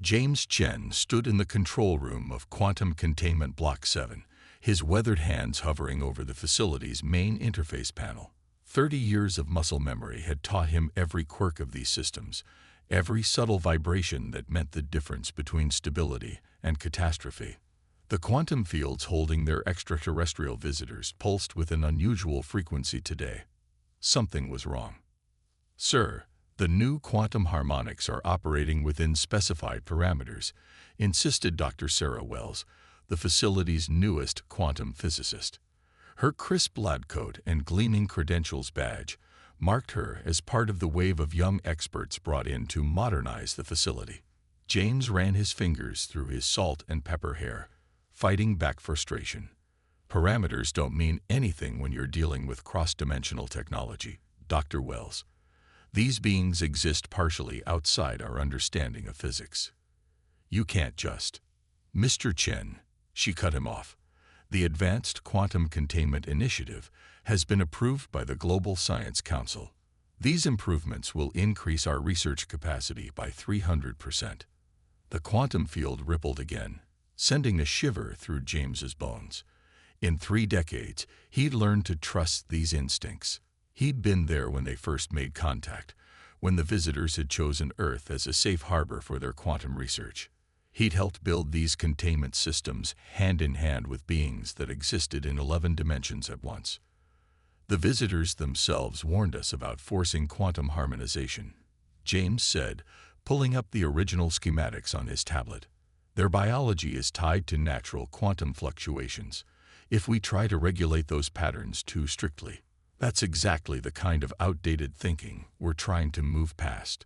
James Chen stood in the control room of Quantum Containment Block 7, his weathered hands hovering over the facility's main interface panel. 30 years of muscle memory had taught him every quirk of these systems, every subtle vibration that meant the difference between stability and catastrophe. The quantum fields holding their extraterrestrial visitors pulsed with an unusual frequency today. Something was wrong. "Sir, the new quantum harmonics are operating within specified parameters," insisted Dr. Sarah Wells, the facility's newest quantum physicist. Her crisp lab coat and gleaming credentials badge marked her as part of the wave of young experts brought in to modernize the facility. James ran his fingers through his salt and pepper hair, fighting back frustration. "Parameters don't mean anything when you're dealing with cross-dimensional technology, Dr. Wells. These beings exist partially outside our understanding of physics. You can't just—" "Mr. Chen," she cut him off. "The Advanced Quantum Containment Initiative has been approved by the Global Science Council. These improvements will increase our research capacity by 300%. The quantum field rippled again, sending a shiver through James's bones. In 3 decades, he'd learned to trust these instincts. He'd been there when they first made contact, when the visitors had chosen Earth as a safe harbor for their quantum research. He'd helped build these containment systems hand in hand with beings that existed in 11 dimensions at once. The visitors themselves warned us about forcing quantum harmonization," James said, pulling up the original schematics on his tablet. "Their biology is tied to natural quantum fluctuations. If we try to regulate those patterns too strictly, that's exactly the kind of outdated thinking we're trying to move past."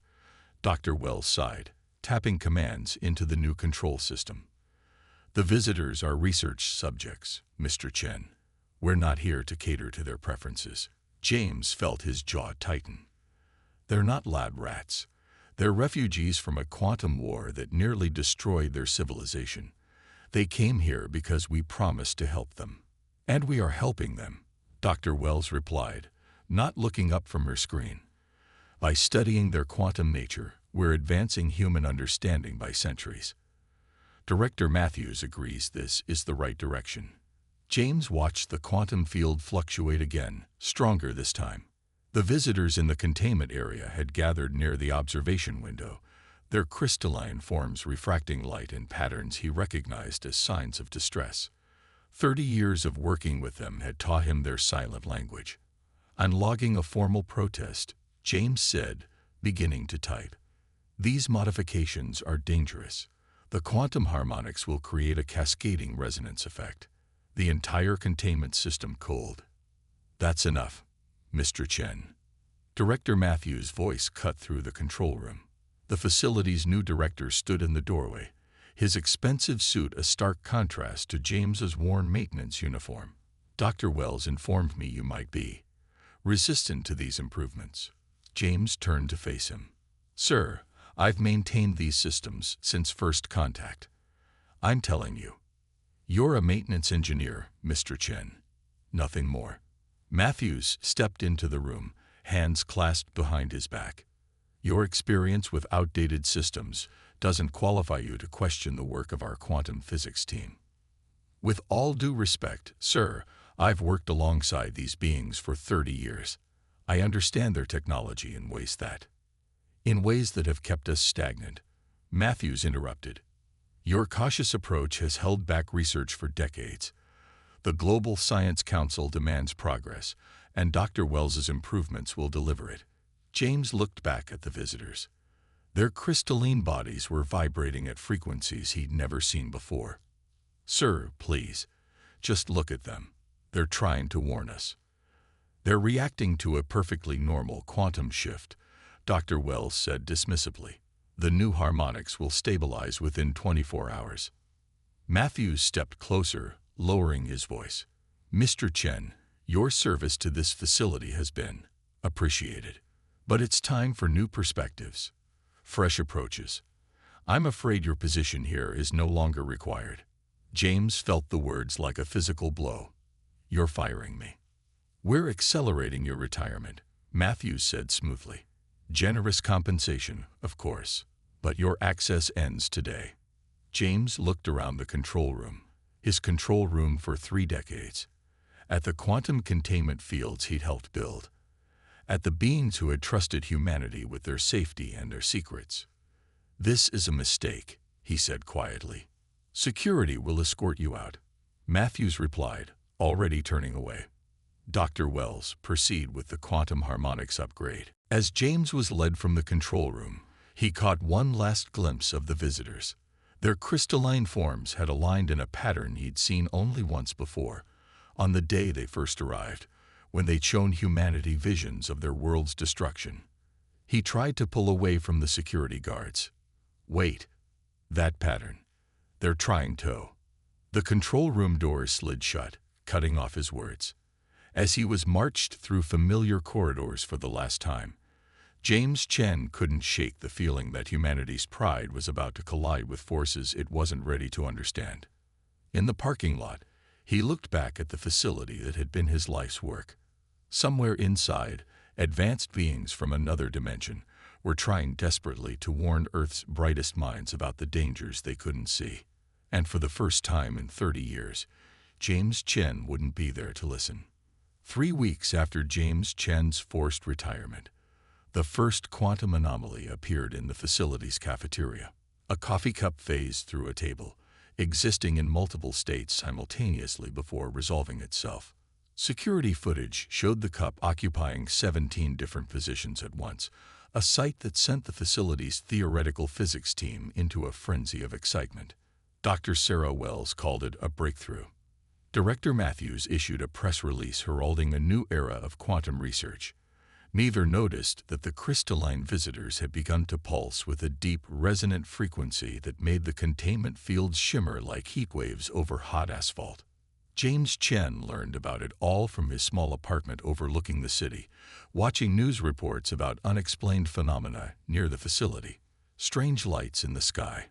Dr. Wells sighed, tapping commands into the new control system. "The visitors are research subjects, Mr. Chen. We're not here to cater to their preferences." James felt his jaw tighten. "They're not lab rats. They're refugees from a quantum war that nearly destroyed their civilization. They came here because we promised to help them. And we are helping them," Dr. Wells replied, not looking up from her screen. "By studying their quantum nature, we're advancing human understanding by centuries." Director Matthews agrees this is the right direction. James watched the quantum field fluctuate again, stronger this time. The visitors in the containment area had gathered near the observation window, their crystalline forms refracting light in patterns he recognized as signs of distress. 30 years of working with them had taught him their silent language. "I'm logging a formal protest," James said, beginning to type. "These modifications are dangerous. The quantum harmonics will create a cascading resonance effect. The entire containment system cooled." "That's enough, Mr. Chen." Director Matthews' voice cut through the control room. The facility's new director stood in the doorway, his expensive suit a stark contrast to James's worn maintenance uniform. "Dr. Wells informed me you might be resistant to these improvements." James turned to face him. "Sir, I've maintained these systems since first contact. I'm telling you, you're a maintenance engineer, Mr. Chen. Nothing more." Matthews stepped into the room, hands clasped behind his back. "Your experience with outdated systems doesn't qualify you to question the work of our quantum physics team. With all due respect, sir, I've worked alongside these beings for 30 years. I understand their technology in ways that have kept us stagnant." Matthews interrupted. "Your cautious approach has held back research for decades. The Global Science Council demands progress, and Dr. Wells's improvements will deliver it." James looked back at the visitors. Their crystalline bodies were vibrating at frequencies he'd never seen before. "Sir, please, just look at them. They're trying to warn us." "They're reacting to a perfectly normal quantum shift," Dr. Wells said dismissively. "The new harmonics will stabilize within 24 hours. Matthews stepped closer, lowering his voice. "Mr. Chen, your service to this facility has been appreciated. But it's time for new perspectives, fresh approaches. I'm afraid your position here is no longer required." James felt the words like a physical blow. "You're firing me." "We're accelerating your retirement," Matthews said smoothly. "Generous compensation, of course. But your access ends today. James looked around the control room, his control room for 3 decades, at the quantum containment fields he'd helped build, at the beings who had trusted humanity with their safety and their secrets. "This is a mistake," he said quietly. "Security will escort you out." Matthews replied, already turning away. "Dr. Wells, proceed with the quantum harmonics upgrade." As James was led from the control room, he caught one last glimpse of the visitors. Their crystalline forms had aligned in a pattern he'd seen only once before, on the day they first arrived, when they'd shown humanity visions of their world's destruction. He tried to pull away from the security guards. "Wait. That pattern. They're trying to." The control room doors slid shut, cutting off his words. As he was marched through familiar corridors for the last time, James Chen couldn't shake the feeling that humanity's pride was about to collide with forces it wasn't ready to understand. In the parking lot, he looked back at the facility that had been his life's work. Somewhere inside, advanced beings from another dimension were trying desperately to warn Earth's brightest minds about the dangers they couldn't see. And for the first time in 30 years, James Chen wouldn't be there to listen. 3 weeks after James Chen's forced retirement, the first quantum anomaly appeared in the facility's cafeteria. A coffee cup phased through a table, existing in multiple states simultaneously before resolving itself. Security footage showed the cup occupying 17 different positions at once, a sight that sent the facility's theoretical physics team into a frenzy of excitement. Dr. Sarah Wells called it a breakthrough. Director Matthews issued a press release heralding a new era of quantum research. Neither noticed that the crystalline visitors had begun to pulse with a deep, resonant frequency that made the containment fields shimmer like heat waves over hot asphalt. James Chen learned about it all from his small apartment overlooking the city, watching news reports about unexplained phenomena near the facility, strange lights in the sky,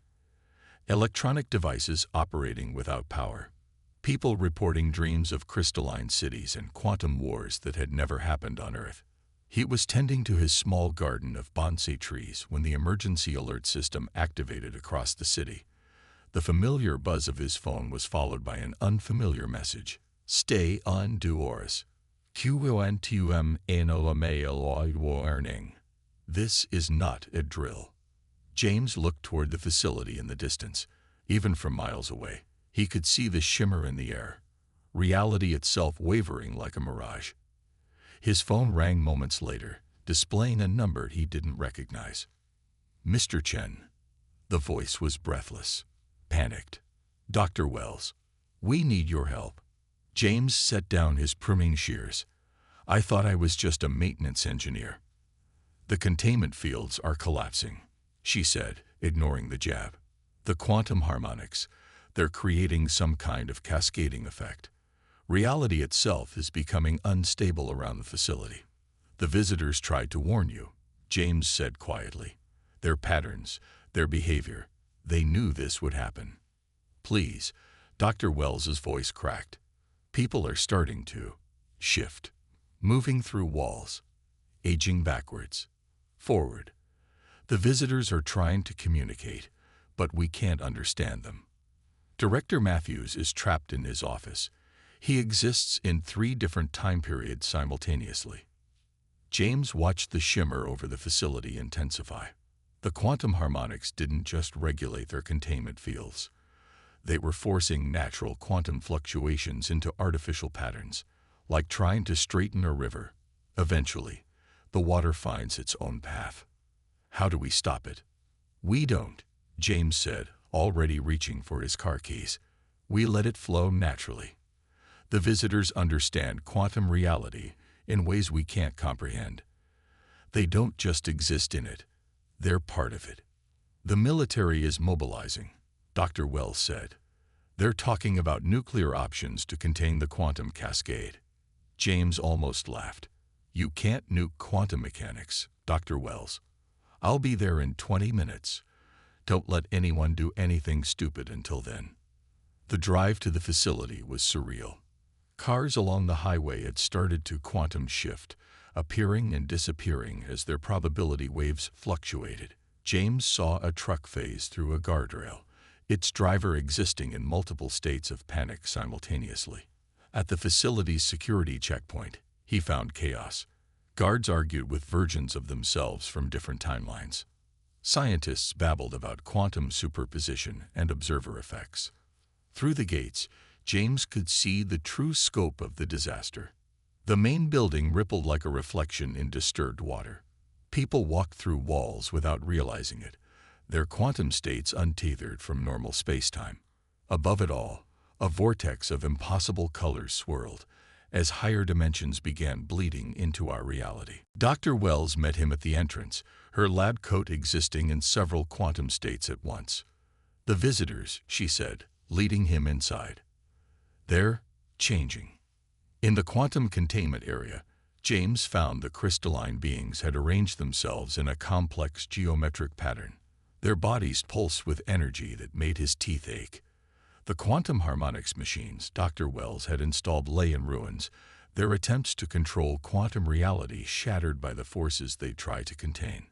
electronic devices operating without power, people reporting dreams of crystalline cities and quantum wars that had never happened on Earth. He was tending to his small garden of bonsai trees when the emergency alert system activated across the city. The familiar buzz of his phone was followed by an unfamiliar message. "Stay on doors. QNTUM warning. This is not a drill." James looked toward the facility in the distance. Even from miles away, he could see the shimmer in the air, reality itself wavering like a mirage. His phone rang moments later, displaying a number he didn't recognize. "Mr. Chen." The voice was breathless, panicked. "Dr. Wells, we need your help." James set down his pruning shears. "I thought I was just a maintenance engineer." "The containment fields are collapsing," she said, ignoring the jab. "The quantum harmonics, they're creating some kind of cascading effect. Reality itself is becoming unstable around the facility." "The visitors tried to warn you," James said quietly. "Their patterns, their behavior, they knew this would happen." "Please," Dr. Wells's voice cracked. "People are starting to shift, moving through walls, aging backwards, forward. The visitors are trying to communicate, but we can't understand them." Director Matthews is trapped in his office. He exists in 3 different time periods simultaneously. James watched the shimmer over the facility intensify. The quantum harmonics didn't just regulate their containment fields. They were forcing natural quantum fluctuations into artificial patterns, like trying to straighten a river. Eventually, the water finds its own path. "How do we stop it?" "We don't," James said, already reaching for his car keys. "We let it flow naturally. The visitors understand quantum reality in ways we can't comprehend. They don't just exist in it, they're part of it." "The military is mobilizing," Dr. Wells said. "They're talking about nuclear options to contain the quantum cascade." James almost laughed. "You can't nuke quantum mechanics, Dr. Wells. I'll be there in 20 minutes. Don't let anyone do anything stupid until then." The drive to the facility was surreal. Cars along the highway had started to quantum shift, appearing and disappearing as their probability waves fluctuated, James saw a truck phase through a guardrail, its driver existing in multiple states of panic simultaneously. At the facility's security checkpoint, he found chaos. Guards argued with versions of themselves from different timelines. Scientists babbled about quantum superposition and observer effects. Through the gates, James could see the true scope of the disaster. The main building rippled like a reflection in disturbed water. People walked through walls without realizing it, their quantum states untethered from normal space-time. Above it all, a vortex of impossible colors swirled, as higher dimensions began bleeding into our reality. Dr. Wells met him at the entrance, her lab coat existing in several quantum states at once. "The visitors," she said, leading him inside. "They're changing." In the quantum containment area, James found the crystalline beings had arranged themselves in a complex geometric pattern. Their bodies pulsed with energy that made his teeth ache. The quantum harmonics machines Dr. Wells had installed lay in ruins, their attempts to control quantum reality shattered by the forces they try to contain.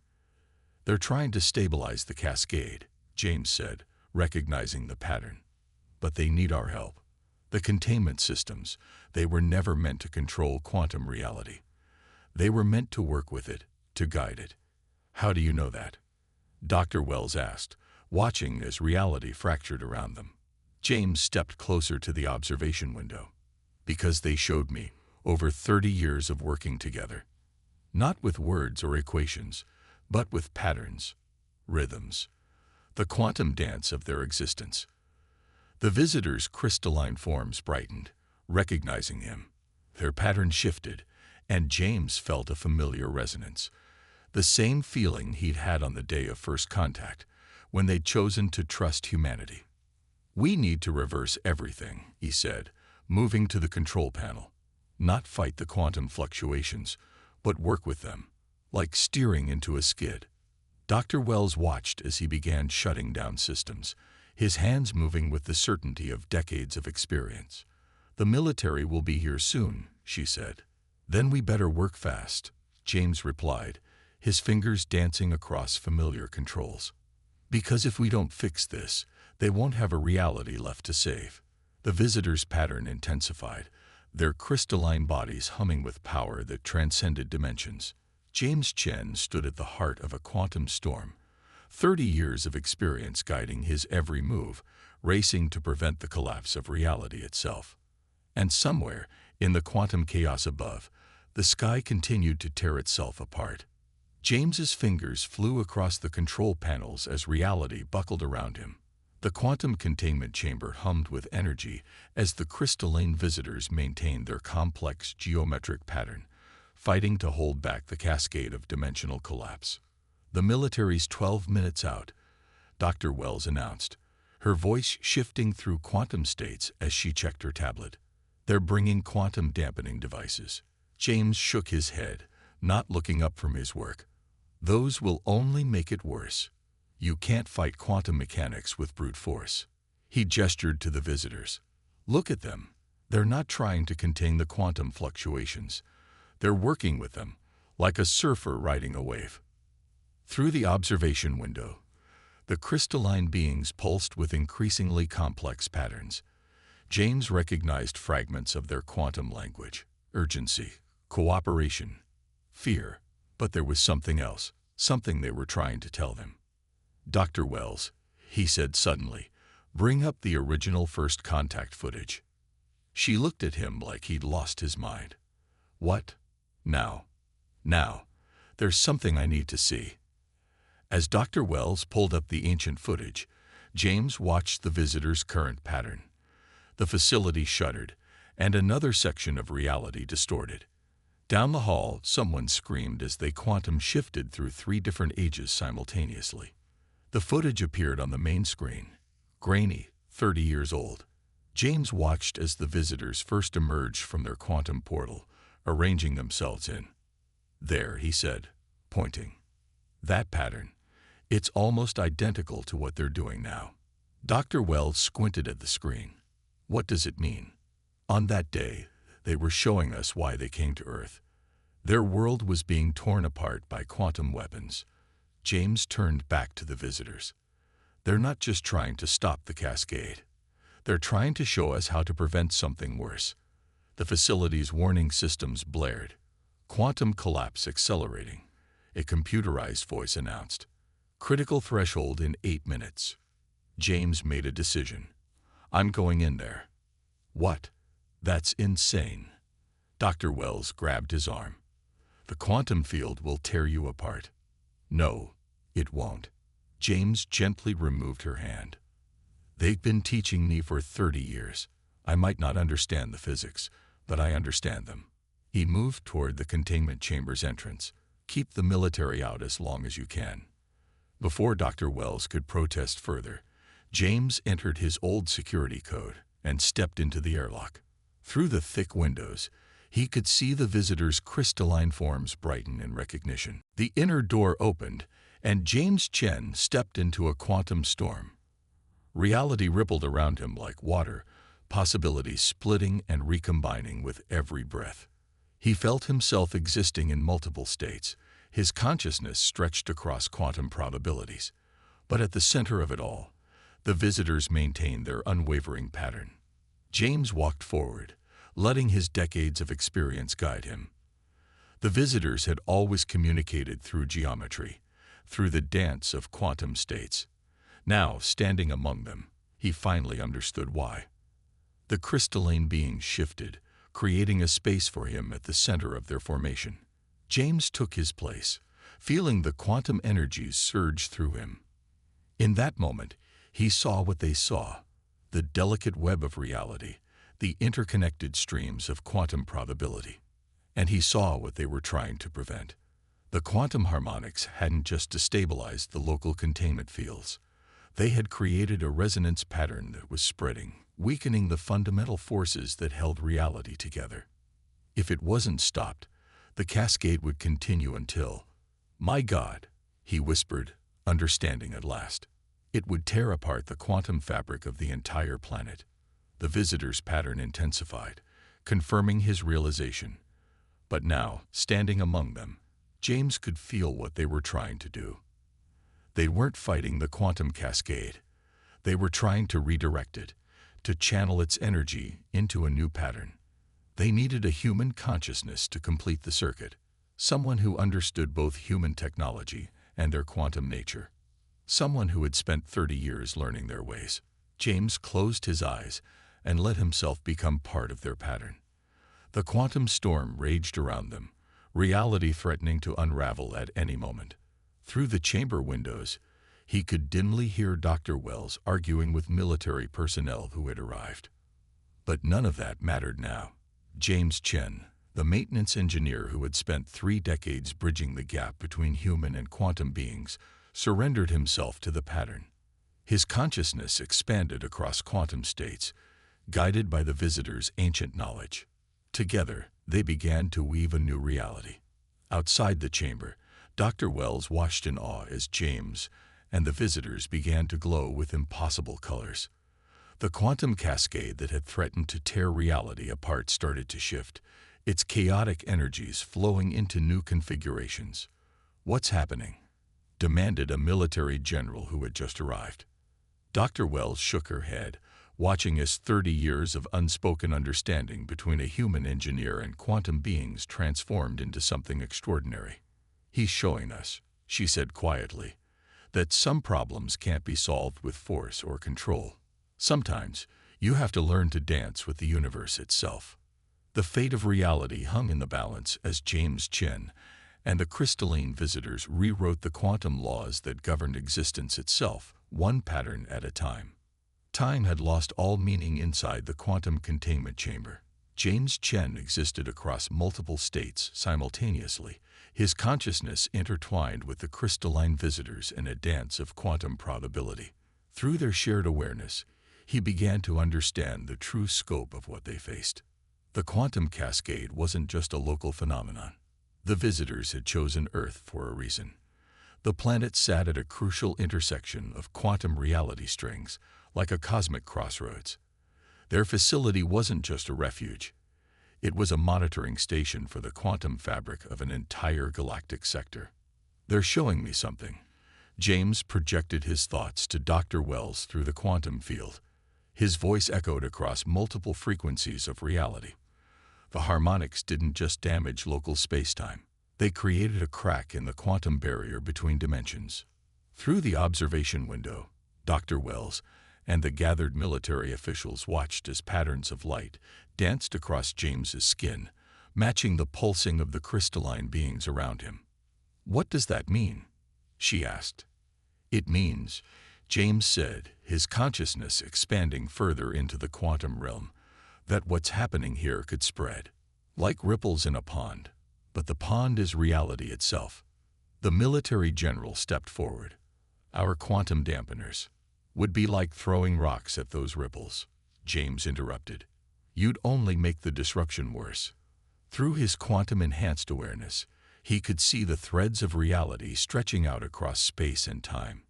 "They're trying to stabilize the cascade," James said, recognizing the pattern. "But they need our help. The containment systems, they were never meant to control quantum reality. They were meant to work with it, to guide it." "How do you know that?" Dr. Wells asked, watching as reality fractured around them. James stepped closer to the observation window. "Because they showed me, over 30 years of working together. Not with words or equations, but with patterns, rhythms, the quantum dance of their existence." The visitors' crystalline forms brightened, recognizing him. Their pattern shifted, and James felt a familiar resonance. The same feeling he'd had on the day of first contact, when they'd chosen to trust humanity. "We need to reverse everything," he said, moving to the control panel. "Not fight the quantum fluctuations, but work with them, like steering into a skid." Dr. Wells watched as he began shutting down systems, his hands moving with the certainty of decades of experience. "The military will be here soon," she said. "Then we better work fast," James replied, his fingers dancing across familiar controls. "Because if we don't fix this, they won't have a reality left to save." The visitors' pattern intensified, their crystalline bodies humming with power that transcended dimensions. James Chen stood at the heart of a quantum storm, 30 years of experience guiding his every move, racing to prevent the collapse of reality itself. And somewhere, in the quantum chaos above, the sky continued to tear itself apart. James's fingers flew across the control panels as reality buckled around him. The quantum containment chamber hummed with energy as the crystalline visitors maintained their complex geometric pattern, fighting to hold back the cascade of dimensional collapse. "The military's 12 minutes out," Dr. Wells announced, her voice shifting through quantum states as she checked her tablet. "They're bringing quantum dampening devices." James shook his head, not looking up from his work. "Those will only make it worse. You can't fight quantum mechanics with brute force." He gestured to the visitors. "Look at them. They're not trying to contain the quantum fluctuations. They're working with them, like a surfer riding a wave." Through the observation window, the crystalline beings pulsed with increasingly complex patterns. James recognized fragments of their quantum language: urgency, cooperation, fear. But there was something else, something they were trying to tell them. "Dr. Wells," he said suddenly, "bring up the original first contact footage." She looked at him like he'd lost his mind. "What? Now. There's something I need to see." As Dr. Wells pulled up the ancient footage, James watched the visitor's current pattern. The facility shuddered, and another section of reality distorted. Down the hall, someone screamed as they quantum shifted through 3 different ages simultaneously. The footage appeared on the main screen, grainy, 30 years old. James watched as the visitors first emerged from their quantum portal, arranging themselves in. "There," he said, pointing. "That pattern. It's almost identical to what they're doing now." Dr. Wells squinted at the screen. "What does it mean?" "On that day, they were showing us why they came to Earth. Their world was being torn apart by quantum weapons. James turned back to the visitors. They're not just trying to stop the cascade. They're trying to show us how to prevent something worse. The facility's warning systems blared. Quantum collapse accelerating. A computerized voice announced. Critical threshold in 8 minutes. James made a decision. I'm going in there. What? That's insane. Dr. Wells grabbed his arm. The quantum field will tear you apart. No, it won't. James gently removed her hand. They've been teaching me for 30 years. I might not understand the physics, but I understand them. He moved toward the containment chamber's entrance. Keep the military out as long as you can. Before Dr. Wells could protest further, James entered his old security code and stepped into the airlock. Through the thick windows, he could see the visitors' crystalline forms brighten in recognition. The inner door opened, and James Chen stepped into a quantum storm. Reality rippled around him like water, possibilities splitting and recombining with every breath. He felt himself existing in multiple states, his consciousness stretched across quantum probabilities. But at the center of it all, the visitors maintained their unwavering pattern. James walked forward, letting his decades of experience guide him. The visitors had always communicated through geometry, through the dance of quantum states. Now, standing among them, he finally understood why. The crystalline beings shifted, creating a space for him at the center of their formation. James took his place, feeling the quantum energies surge through him. In that moment, he saw what they saw, the delicate web of reality, the interconnected streams of quantum probability. And he saw what they were trying to prevent. The quantum harmonics hadn't just destabilized the local containment fields. They had created a resonance pattern that was spreading, weakening the fundamental forces that held reality together. If it wasn't stopped, the cascade would continue until, "My God," he whispered, understanding at last. It would tear apart the quantum fabric of the entire planet. The visitor's pattern intensified, confirming his realization. But now, standing among them, James could feel what they were trying to do. They weren't fighting the quantum cascade. They were trying to redirect it, to channel its energy into a new pattern. They needed a human consciousness to complete the circuit, someone who understood both human technology and their quantum nature, someone who had spent 30 years learning their ways. James closed his eyes and let himself become part of their pattern. The quantum storm raged around them, reality threatening to unravel at any moment. Through the chamber windows, he could dimly hear Dr. Wells arguing with military personnel who had arrived. But none of that mattered now. James Chen, the maintenance engineer who had spent 3 decades bridging the gap between human and quantum beings, surrendered himself to the pattern. His consciousness expanded across quantum states, guided by the visitors' ancient knowledge. Together, they began to weave a new reality. Outside the chamber, Dr. Wells watched in awe as James and the visitors began to glow with impossible colors. The quantum cascade that had threatened to tear reality apart started to shift, its chaotic energies flowing into new configurations. "What's happening?" demanded a military general who had just arrived. Dr. Wells shook her head, watching as 30 years of unspoken understanding between a human engineer and quantum beings transformed into something extraordinary. "He's showing us," she said quietly, "that some problems can't be solved with force or control. Sometimes, you have to learn to dance with the universe itself." The fate of reality hung in the balance as James Chen and the crystalline visitors rewrote the quantum laws that governed existence itself, one pattern at a time. Time had lost all meaning inside the quantum containment chamber. James Chen existed across multiple states simultaneously, his consciousness intertwined with the crystalline visitors in a dance of quantum probability. Through their shared awareness, he began to understand the true scope of what they faced. The quantum cascade wasn't just a local phenomenon. The visitors had chosen Earth for a reason. The planet sat at a crucial intersection of quantum reality strings, like a cosmic crossroads. Their facility wasn't just a refuge. It was a monitoring station for the quantum fabric of an entire galactic sector. "They're showing me something," James projected his thoughts to Dr. Wells through the quantum field. His voice echoed across multiple frequencies of reality. The harmonics didn't just damage local space-time. They created a crack in the quantum barrier between dimensions. Through the observation window, Dr. Wells and the gathered military officials watched as patterns of light danced across James's skin, matching the pulsing of the crystalline beings around him. "What does that mean?" she asked. "It means," James said, his consciousness expanding further into the quantum realm, "that what's happening here could spread, like ripples in a pond. But the pond is reality itself." The military general stepped forward. "Our quantum dampeners would be like throwing rocks at those ripples," James interrupted. "You'd only make the disruption worse." Through his quantum-enhanced awareness, he could see the threads of reality stretching out across space and time.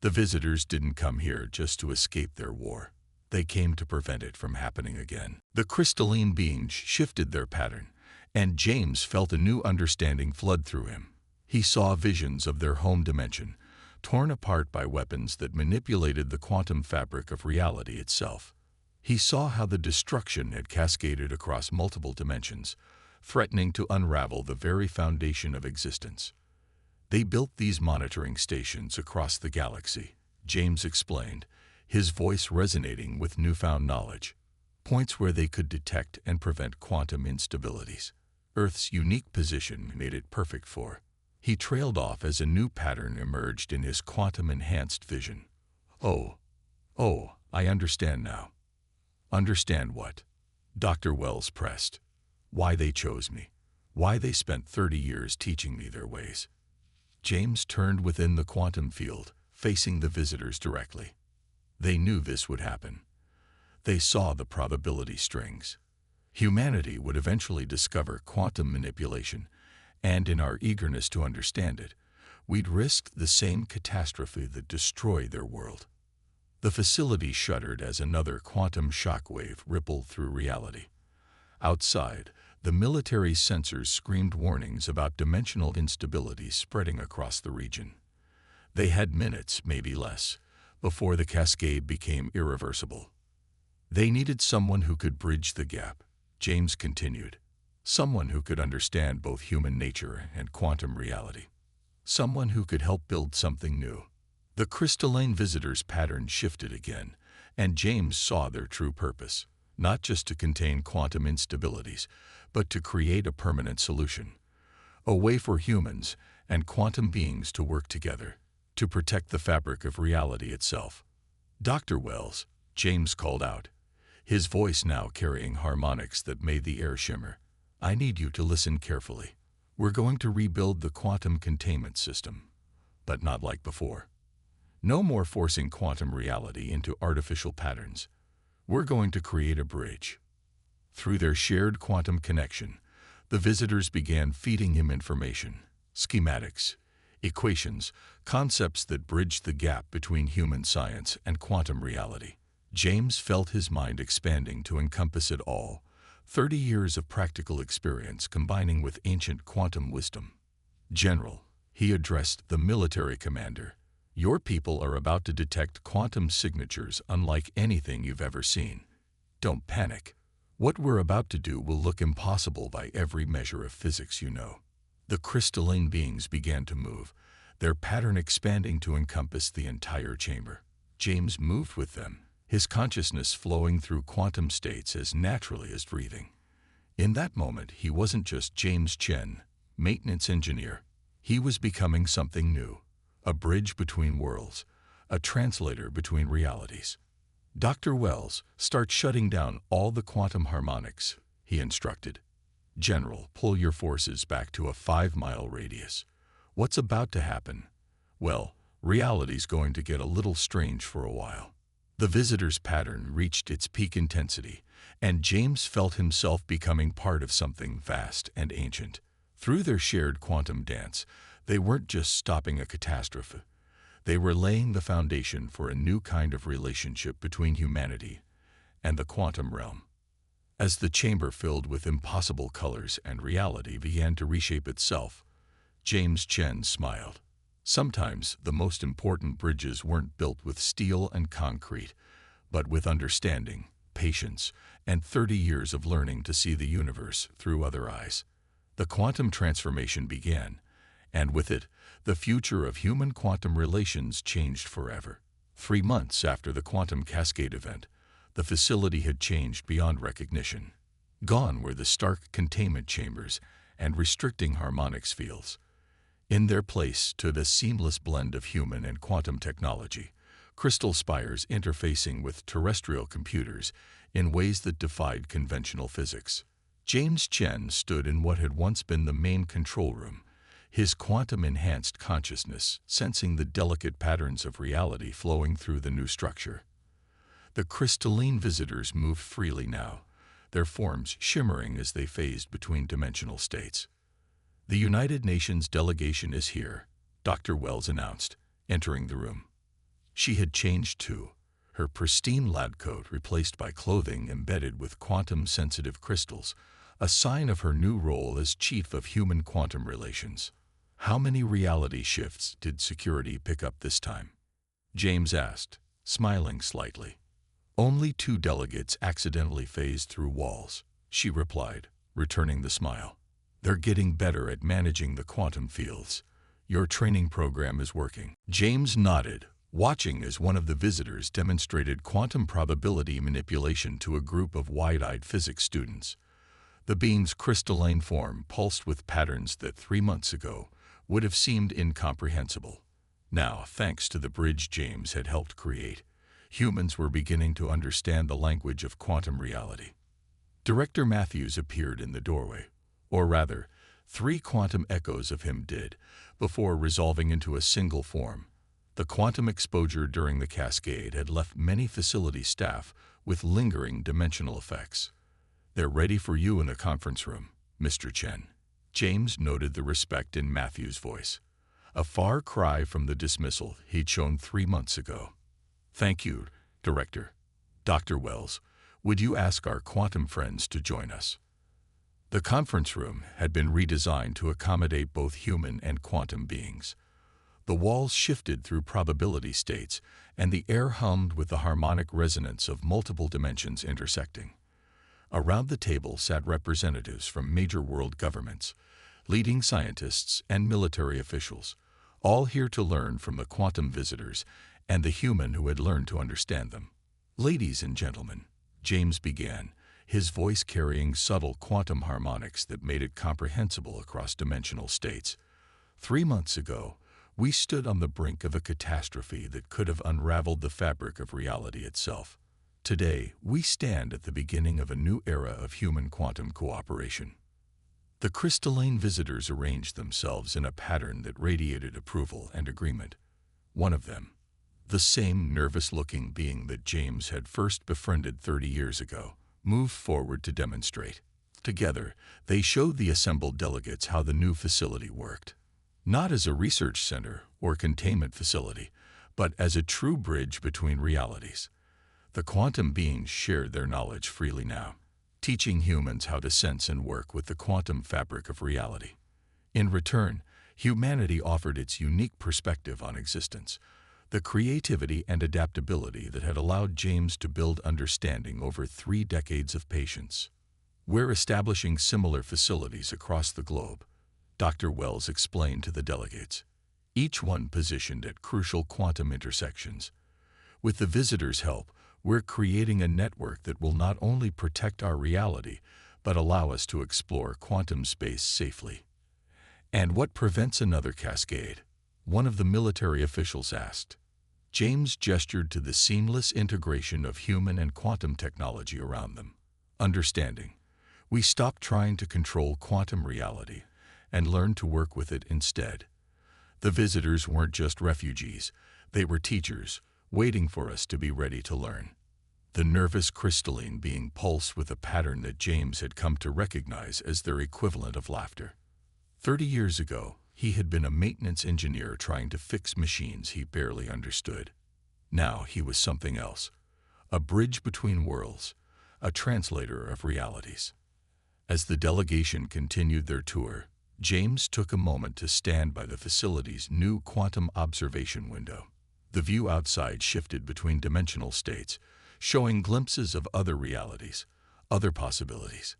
The visitors didn't come here just to escape their war. They came to prevent it from happening again. The crystalline beings shifted their pattern, and James felt a new understanding flood through him. He saw visions of their home dimension, torn apart by weapons that manipulated the quantum fabric of reality itself. He saw how the destruction had cascaded across multiple dimensions, threatening to unravel the very foundation of existence. "They built these monitoring stations across the galaxy," James explained, his voice resonating with newfound knowledge. "Points where they could detect and prevent quantum instabilities. Earth's unique position made it perfect for." He trailed off as a new pattern emerged in his quantum-enhanced vision. Oh, I understand now." "Understand what?" Dr. Wells pressed. "Why they chose me. Why they spent 30 years teaching me their ways." James turned within the quantum field, facing the visitors directly. They knew this would happen. They saw the probability strings. Humanity would eventually discover quantum manipulation, and in our eagerness to understand it, we'd risk the same catastrophe that destroyed their world. The facility shuddered as another quantum shockwave rippled through reality. Outside, the military sensors screamed warnings about dimensional instability spreading across the region. They had minutes, maybe less, before the cascade became irreversible. They needed someone who could bridge the gap, James continued. Someone who could understand both human nature and quantum reality. Someone who could help build something new. The crystalline visitors' pattern shifted again, and James saw their true purpose, not just to contain quantum instabilities, but to create a permanent solution. A way for humans and quantum beings to work together, to protect the fabric of reality itself. "Dr. Wells," James called out, his voice now carrying harmonics that made the air shimmer, "I need you to listen carefully. We're going to rebuild the quantum containment system, but not like before. No more forcing quantum reality into artificial patterns. We're going to create a bridge." Through their shared quantum connection, the visitors began feeding him information, schematics, equations, concepts that bridged the gap between human science and quantum reality. James felt his mind expanding to encompass it all, 30 years of practical experience combining with ancient quantum wisdom. "General," he addressed the military commander, "your people are about to detect quantum signatures unlike anything you've ever seen. Don't panic. What we're about to do will look impossible by every measure of physics you know." The crystalline beings began to move, their pattern expanding to encompass the entire chamber. James moved with them, his consciousness flowing through quantum states as naturally as breathing. In that moment, he wasn't just James Chen, maintenance engineer. He was becoming something new, a bridge between worlds, a translator between realities. "Dr. Wells, start shutting down all the quantum harmonics," he instructed. "General, pull your forces back to a 5-mile radius. What's about to happen? Well, reality's going to get a little strange for a while." The visitor's pattern reached its peak intensity, and James felt himself becoming part of something vast and ancient. Through their shared quantum dance, they weren't just stopping a catastrophe. They were laying the foundation for a new kind of relationship between humanity and the quantum realm. As the chamber filled with impossible colors and reality began to reshape itself, James Chen smiled. Sometimes the most important bridges weren't built with steel and concrete, but with understanding, patience, and 30 years of learning to see the universe through other eyes. The quantum transformation began, and with it, the future of human quantum relations changed forever. 3 months after the quantum cascade event, the facility had changed beyond recognition. Gone were the stark containment chambers and restricting harmonics fields. In their place stood a seamless blend of human and quantum technology, crystal spires interfacing with terrestrial computers in ways that defied conventional physics. James Chen stood in what had once been the main control room, his quantum-enhanced consciousness sensing the delicate patterns of reality flowing through the new structure. The crystalline visitors moved freely now, their forms shimmering as they phased between dimensional states. "The United Nations delegation is here," Dr. Wells announced, entering the room. She had changed too, her pristine lab coat replaced by clothing embedded with quantum-sensitive crystals, a sign of her new role as Chief of Human Quantum Relations. "How many reality shifts did security pick up this time?" James asked, smiling slightly. "Only 2 delegates accidentally phased through walls," she replied, returning the smile. "They're getting better at managing the quantum fields. Your training program is working." James nodded, watching as one of the visitors demonstrated quantum probability manipulation to a group of wide-eyed physics students. The being's crystalline form pulsed with patterns that 3 months ago would have seemed incomprehensible. Now, thanks to the bridge James had helped create, humans were beginning to understand the language of quantum reality. Director Matthews appeared in the doorway, or rather, 3 quantum echoes of him did, before resolving into a single form. The quantum exposure during the cascade had left many facility staff with lingering dimensional effects. "They're ready for you in the conference room, Mr. Chen." James noted the respect in Matthew's voice, a far cry from the dismissal he'd shown 3 months ago. "Thank you, Director. Dr. Wells, would you ask our quantum friends to join us?" The conference room had been redesigned to accommodate both human and quantum beings. The walls shifted through probability states, and the air hummed with the harmonic resonance of multiple dimensions intersecting. Around the table sat representatives from major world governments, leading scientists, and military officials, all here to learn from the quantum visitors and the human who had learned to understand them. "Ladies and gentlemen," James began, his voice carrying subtle quantum harmonics that made it comprehensible across dimensional states. 3 months ago, we stood on the brink of a catastrophe that could have unraveled the fabric of reality itself. Today, we stand at the beginning of a new era of human quantum cooperation. The crystalline visitors arranged themselves in a pattern that radiated approval and agreement. One of them, the same nervous-looking being that James had first befriended 30 years ago, moved forward to demonstrate. Together, they showed the assembled delegates how the new facility worked. Not as a research center or containment facility, but as a true bridge between realities. The quantum beings shared their knowledge freely now, teaching humans how to sense and work with the quantum fabric of reality. In return, humanity offered its unique perspective on existence, the creativity and adaptability that had allowed James to build understanding over 3 decades of patience. "We're establishing similar facilities across the globe," Dr. Wells explained to the delegates, each one positioned at crucial quantum intersections. "With the visitors' help, we're creating a network that will not only protect our reality, but allow us to explore quantum space safely." "And what prevents another cascade?" one of the military officials asked. James gestured to the seamless integration of human and quantum technology around them. "Understanding. We stopped trying to control quantum reality and learned to work with it instead. The visitors weren't just refugees, they were teachers, waiting for us to be ready to learn." The nervous crystalline being pulsed with a pattern that James had come to recognize as their equivalent of laughter. 30 years ago, he had been a maintenance engineer trying to fix machines he barely understood. Now he was something else, a bridge between worlds, a translator of realities. As the delegation continued their tour, James took a moment to stand by the facility's new quantum observation window. The view outside shifted between dimensional states, showing glimpses of other realities, other possibilities.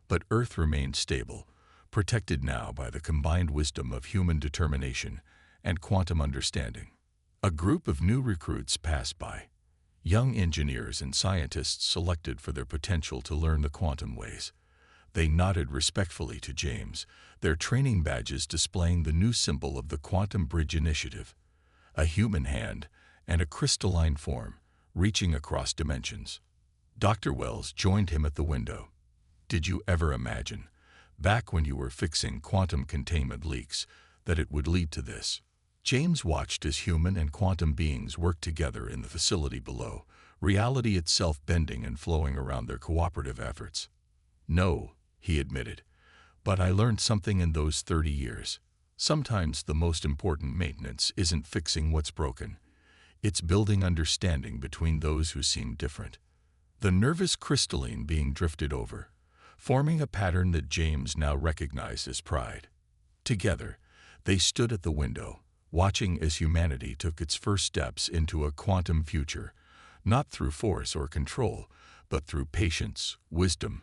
But Earth remained stable, protected now by the combined wisdom of human determination and quantum understanding. A group of new recruits passed by, young engineers and scientists selected for their potential to learn the quantum ways. They nodded respectfully to James, their training badges displaying the new symbol of the Quantum Bridge Initiative, a human hand and a crystalline form reaching across dimensions. Dr. Wells joined him at the window. Did you ever imagine, back when you were fixing quantum containment leaks, that it would lead to this? James watched as human and quantum beings worked together in the facility below, reality itself bending and flowing around their cooperative efforts. No, he admitted, but I learned something in those 30 years. Sometimes the most important maintenance isn't fixing what's broken. It's building understanding between those who seem different. The nervous crystalline being drifted over, forming a pattern that James now recognized as pride. Together, they stood at the window, watching as humanity took its first steps into a quantum future, not through force or control, but through patience, wisdom,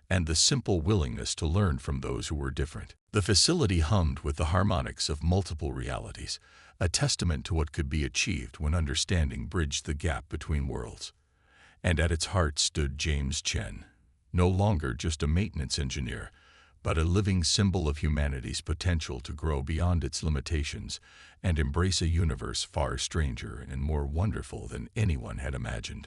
and the simple willingness to learn from those who were different. The facility hummed with the harmonics of multiple realities, a testament to what could be achieved when understanding bridged the gap between worlds. And at its heart stood James Chen, no longer just a maintenance engineer, but a living symbol of humanity's potential to grow beyond its limitations and embrace a universe far stranger and more wonderful than anyone had imagined.